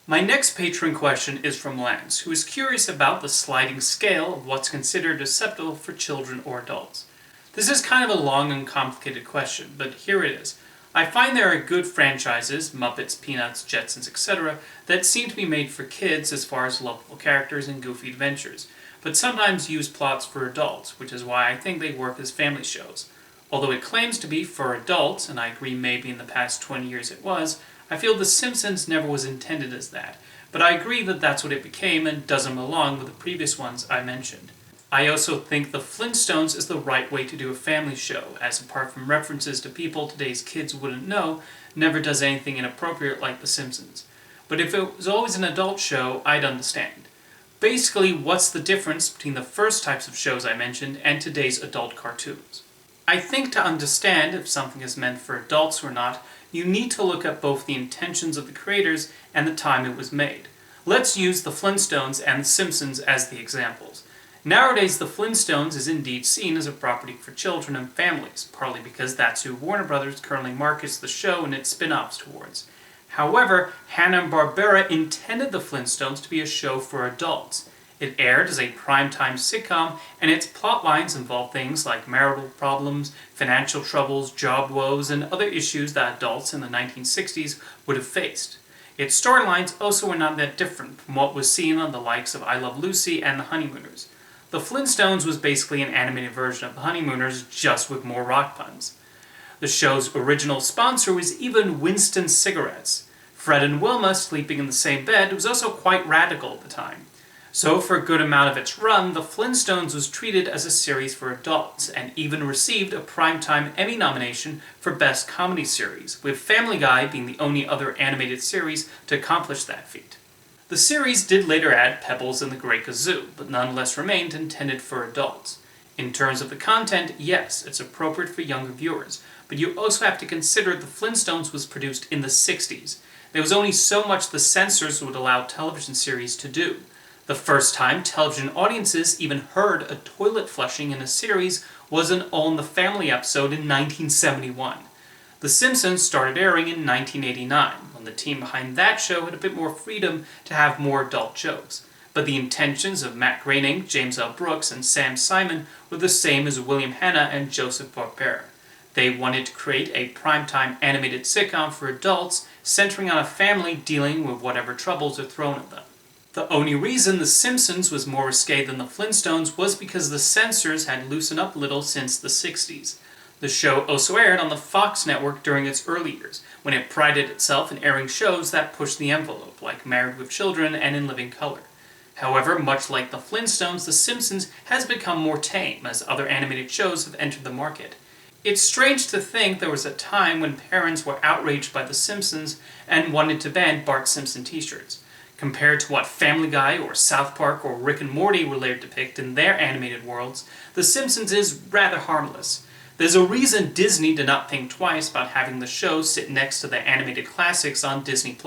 My next patron question is from Lance, who is curious about the sliding scale of what's considered acceptable for children or adults. This is kind of a long and complicated question, but here it is. I find there are good franchises, Muppets, Peanuts, Jetsons, etc., that seem to be made for kids as far as lovable characters and goofy adventures, but sometimes use plots for adults, which is why I think they work as family shows. Although it claims to be for adults, and I agree maybe in the past 20 years it was, I feel The Simpsons never was intended as that, but I agree that that's what it became and doesn't belong with the previous ones I mentioned. I also think The Flintstones is the right way to do a family show, as apart from references to people today's kids wouldn't know, never does anything inappropriate like The Simpsons. But if it was always an adult show, I'd understand. Basically, what's the difference between the first types of shows I mentioned and today's adult cartoons? I think to understand if something is meant for adults or not, you need to look at both the intentions of the creators and the time it was made. Let's use The Flintstones and The Simpsons as the examples. Nowadays, The Flintstones is indeed seen as a property for children and families, partly because that's who Warner Brothers currently markets the show and its spin-offs towards. However, Hanna-Barbera intended The Flintstones to be a show for adults. It aired as a primetime sitcom, and its plotlines involved things like marital problems, financial troubles, job woes, and other issues that adults in the 1960s would have faced. Its storylines also were not that different from what was seen on the likes of I Love Lucy and The Honeymooners. The Flintstones was basically an animated version of The Honeymooners, just with more rock puns. The show's original sponsor was even Winston Cigarettes. Fred and Wilma sleeping in the same bed was also quite radical at the time. So for a good amount of its run, The Flintstones was treated as a series for adults, and even received a Primetime Emmy nomination for Best Comedy Series, with Family Guy being the only other animated series to accomplish that feat. The series did later add Pebbles and the Great Gazoo, but nonetheless remained intended for adults. In terms of the content, yes, it's appropriate for younger viewers, but you also have to consider The Flintstones was produced in the 60s. There was only so much the censors would allow television series to do. The first time television audiences even heard a toilet flushing in a series was an All in the Family episode in 1971. The Simpsons started airing in 1989, when the team behind that show had a bit more freedom to have more adult jokes. But the intentions of Matt Groening, James L. Brooks, and Sam Simon were the same as William Hanna and Joseph Barbera. They wanted to create a primetime animated sitcom for adults, centering on a family dealing with whatever troubles are thrown at them. The only reason The Simpsons was more risque than The Flintstones was because the censors had loosened up a little since the 60s. The show also aired on the Fox network during its early years, when it prided itself in airing shows that pushed the envelope, like Married with Children and In Living Color. However, much like The Flintstones, The Simpsons has become more tame as other animated shows have entered the market. It's strange to think there was a time when parents were outraged by The Simpsons and wanted to ban Bart Simpson t-shirts. Compared to what Family Guy or South Park or Rick and Morty were later depict in their animated worlds, The Simpsons is rather harmless. There's a reason Disney did not think twice about having the show sit next to their animated classics on Disney+.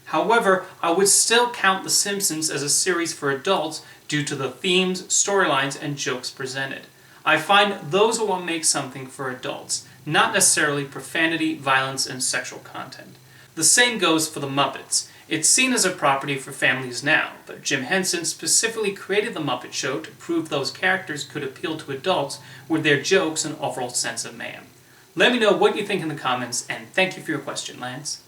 However, I would still count The Simpsons as a series for adults due to the themes, storylines, and jokes presented. I find those are what makes something for adults, not necessarily profanity, violence, and sexual content. The same goes for The Muppets. It's seen as a property for families now, but Jim Henson specifically created The Muppet Show to prove those characters could appeal to adults with their jokes and overall sense of mayhem. Let me know what you think in the comments, and thank you for your question, Lance.